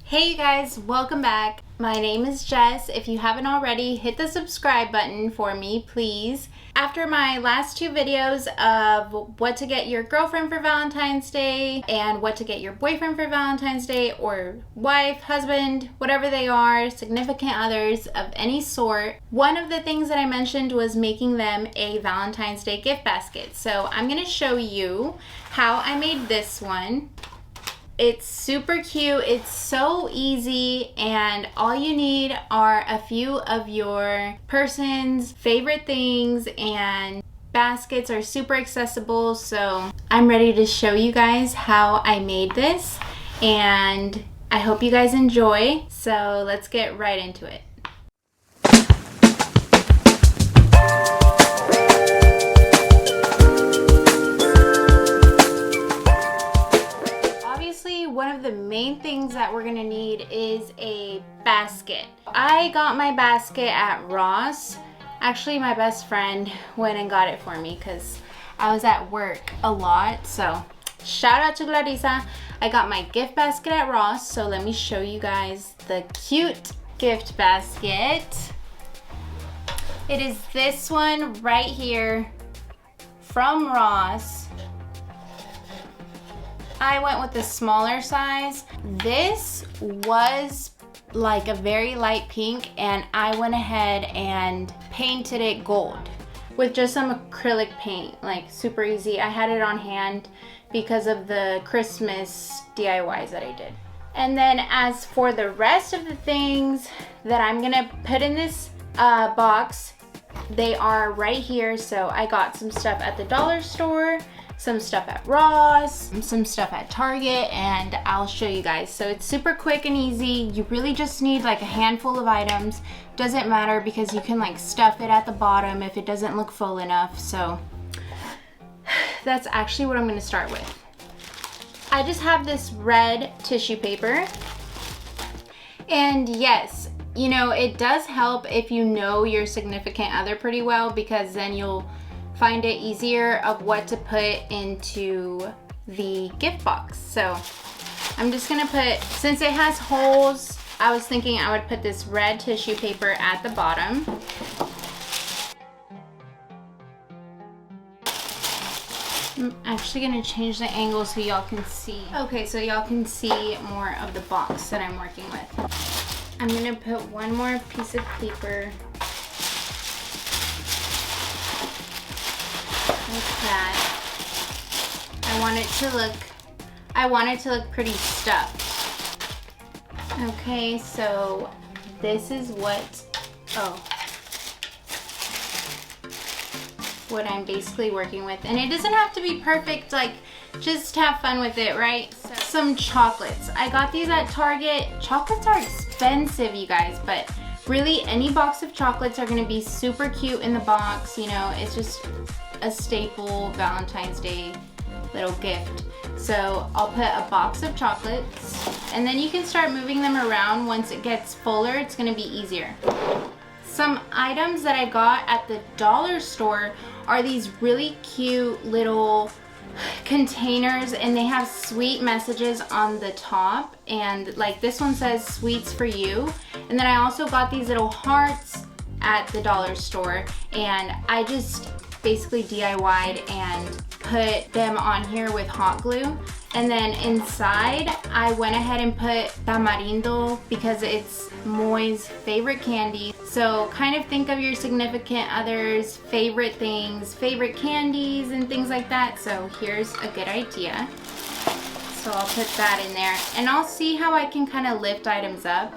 Hey you guys, welcome back. My name is Jess. If you haven't already, hit the subscribe button for me, please. After my last two videos of what to get your girlfriend for Valentine's Day and what to get your boyfriend for Valentine's Day, or wife, husband, whatever they are, significant others of any sort, one of the things that I mentioned was making them a Valentine's Day gift basket. So I'm going to show you how I made this one. It's super cute, it's so easy, and all you need are a few of your person's favorite things, and baskets are super accessible. So I'm ready to show you guys how I made this, and I hope you guys enjoy. So let's get right into it. One of the main things that we're gonna need is a basket. I got my basket at Ross. Actually, my best friend went and got it for me because I was at work a lot. So shout out to Clarissa. I got my gift basket at Ross. So let me show you guys the cute gift basket. It is this one right here from Ross. I went with the smaller size. This was like a very light pink, and I went ahead and painted it gold with just some acrylic paint, like super easy. I had it on hand because of the Christmas DIYs that I did. And then as for the rest of the things that I'm gonna put in this box, they are right here. So I got some stuff at the dollar store, some stuff at Ross, some stuff at Target, and I'll show you guys. So it's super quick and easy. You really just need like a handful of items. Doesn't matter because you can like stuff it at the bottom if it doesn't look full enough. So that's actually what I'm gonna start with. I just have this red tissue paper. And yes, you know, it does help if you know your significant other pretty well, because then you'll find it easier of what to put into the gift box. So I'm just gonna put, since it has holes, I was thinking I would put this red tissue paper at the bottom. I'm actually gonna change the angle so y'all can see. Okay, so y'all can see more of the box that I'm working with. I'm gonna put one more piece of paper like that. I want it to look pretty stuffed. Okay, so this is what I'm basically working with. And it doesn't have to be perfect, like just have fun with it, right? So, some chocolates. I got these at Target. Chocolates are expensive, you guys, but really any box of chocolates are gonna be super cute in the box. You know, it's just a staple Valentine's Day little gift. So I'll put a box of chocolates, and then you can start moving them around. Once it gets fuller, it's gonna be easier. Some items that I got at the dollar store are these really cute little containers, and they have sweet messages on the top, and like this one says sweets for you. And then I also got these little hearts at the dollar store, and I just basically DIY'd and put them on here with hot glue. And then inside I went ahead and put tamarindo because it's MOY'S favorite candy. So kind of think of your significant other's favorite things, favorite candies and things like that. So here's a good idea. So I'll put that in there, and I'll see how I can kind of lift items up.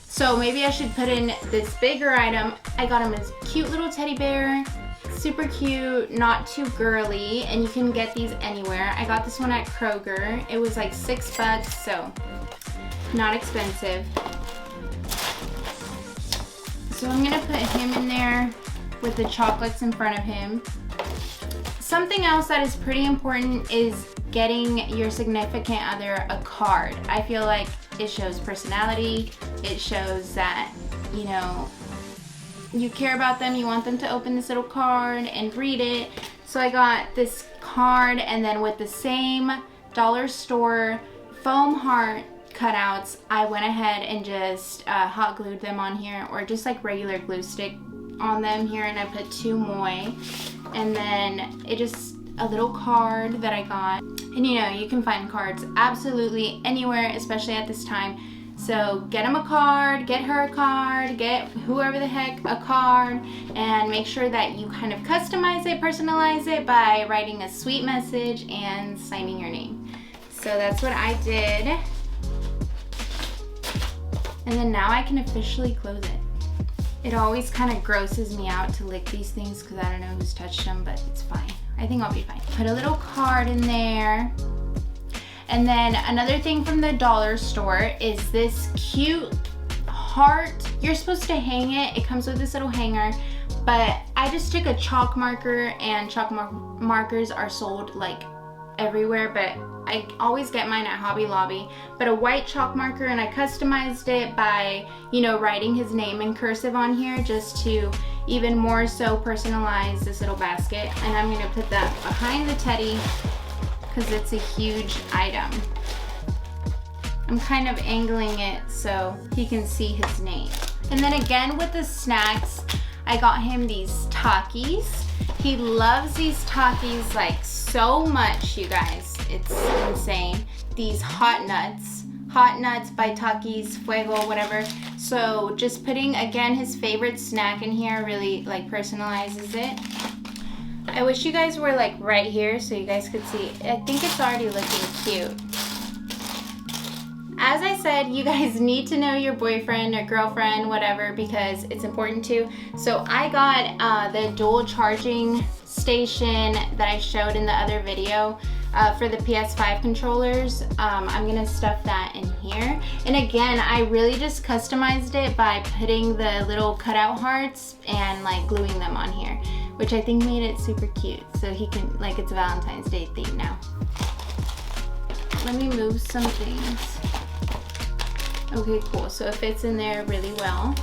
So maybe I should put in this bigger item. I got him a cute little teddy bear. Super cute, not too girly, and you can get these anywhere. I got this one at Kroger. It was like $6, so not expensive. So I'm gonna put him in there with the chocolates in front of him. Something else that is pretty important is getting your significant other a card. I feel like it shows personality. It shows that, you know, you care about them, you want them to open this little card and read it. So I got this card, and then with the same dollar store foam heart cutouts, I went ahead and just hot glued them on here, or just like regular glue stick on them here, and I put 2 MOY, and then it just a little card that I got. And you know, you can find cards absolutely anywhere, especially at this time. So get them a card, get her a card, get whoever the heck a card, and make sure that you kind of customize it, personalize it by writing a sweet message and signing your name. So that's what I did. And then now I can officially close it. It always kind of grosses me out to lick these things because I don't know who's touched them, but it's fine. I think I'll be fine. Put a little card in there. And then another thing from the dollar store is this cute heart. You're supposed to hang it. It comes with this little hanger, but I just took a chalk marker, and chalk markers are sold like everywhere, but I always get mine at Hobby Lobby. But a white chalk marker, and I customized it by, you know, writing his name in cursive on here just to even more so personalize this little basket. And I'm gonna put that behind the teddy because it's a huge item. I'm kind of angling it so he can see his name. And then again with the snacks, I got him these Takis. He loves these Takis like so much, you guys. It's insane. These hot nuts by Takis, Fuego, whatever. So just putting, again, his favorite snack in here really like personalizes it. I wish you guys were like right here so you guys could see. I think it's already looking cute. As I said, you guys need to know your boyfriend or girlfriend, whatever, because it's important to. So I got the dual charging station that I showed in the other video for the PS5 controllers. I'm gonna stuff that in here. And again, I really just customized it by putting the little cutout hearts and like gluing them on here, which I think made it super cute. So he can, like, it's a Valentine's Day theme now. Let me move some things. Okay, cool, so it fits in there really well.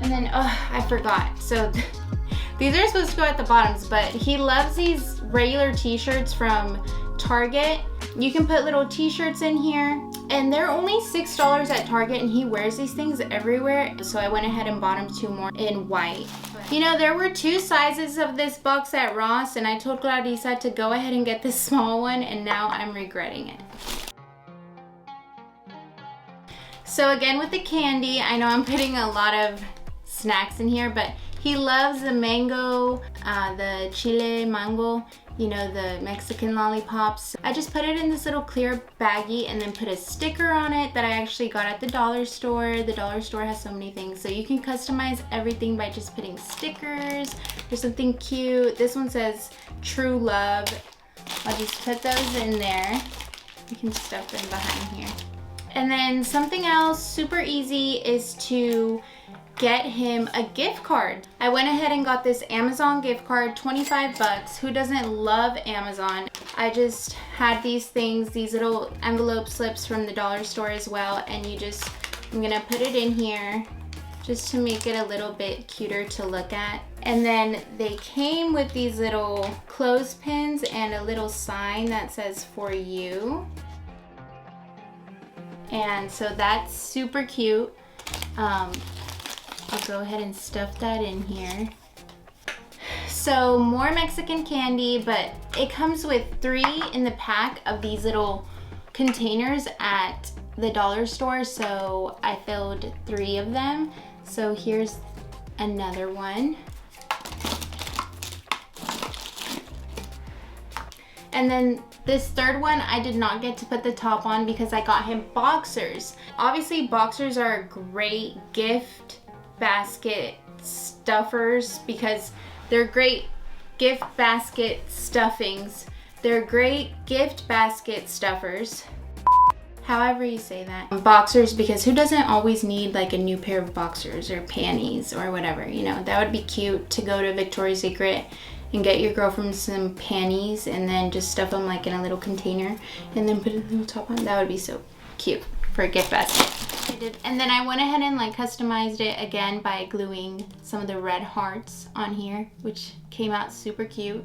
And then, oh, I forgot. So these are supposed to go at the bottoms, but he loves these regular t-shirts from Target. You can put little t-shirts in here, and they're only $6 at Target, and he wears these things everywhere. So I went ahead and bought him 2 more in white. You know, there were 2 sizes of this box at Ross, and I told Clarissa to go ahead and get the small one, and now I'm regretting it. So again with the candy, I know I'm putting a lot of snacks in here, but he loves the mango, the chile mango, you know, the Mexican lollipops. I just put it in this little clear baggie and then put a sticker on it that I actually got at the dollar store. The dollar store has so many things, so you can customize everything by just putting stickers or something cute. This one says True Love. I'll just put those in there. You can stuff them behind here. And then something else super easy is to get him a gift card. I went ahead and got this Amazon gift card, 25 bucks. Who doesn't love Amazon? I just had these things, these little envelope slips from the dollar store as well, and I'm gonna put it in here just to make it a little bit cuter to look at. And then they came with these little clothespins and a little sign that says "For You." And so that's super cute. I'll go ahead and stuff that in here. So more Mexican candy, but it comes with 3 in the pack of these little containers at the dollar store. So I filled 3 of them. So here's another one. And then this third one, I did not get to put the top on because I got him boxers. Obviously, boxers are great gift basket stuffers because they're great gift basket stuffings. They're great gift basket stuffers. However you say that. Boxers, because who doesn't always need like a new pair of boxers or panties or whatever, you know? That would be cute to go to Victoria's Secret and get your girlfriend some panties and then just stuff them like in a little container and then put a little top on. That would be so cute for a gift basket. I did. And then I went ahead and like customized it again by gluing some of the red hearts on here, which came out super cute.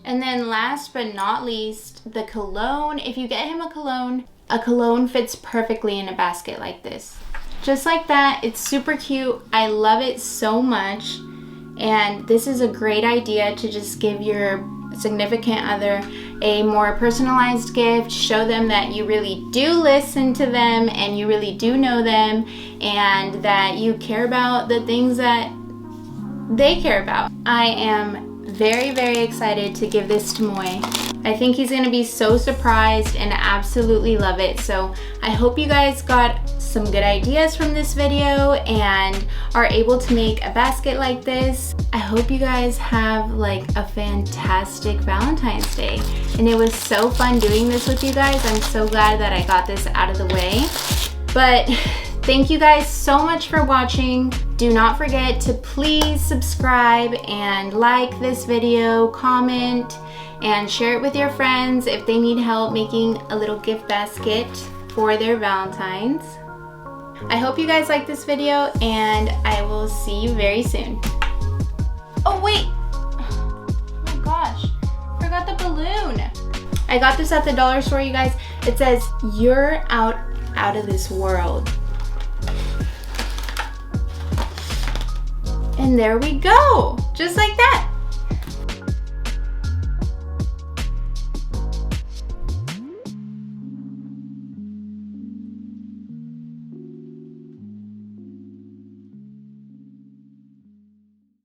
And then last but not least, the cologne. If you get him a cologne fits perfectly in a basket like this. Just like that. It's super cute. I love it so much. And this is a great idea to just give your significant other a more personalized gift. Show them that you really do listen to them and you really do know them and that you care about the things that they care about. I am very, very excited to give this to Moy. I think he's gonna be so surprised and absolutely love it. So I hope you guys got some good ideas from this video and are able to make a basket like this. I hope you guys have like a fantastic Valentine's Day. And it was so fun doing this with you guys. I'm so glad that I got this out of the way. But thank you guys so much for watching. Do not forget to please subscribe and like this video, comment, and share it with your friends if they need help making a little gift basket for their Valentine's. I hope you guys like this video and I will see you very soon. Oh wait! Oh my gosh, forgot the balloon. I got this at the dollar store, you guys. It says, "You're out of this world." And there we go, just like that.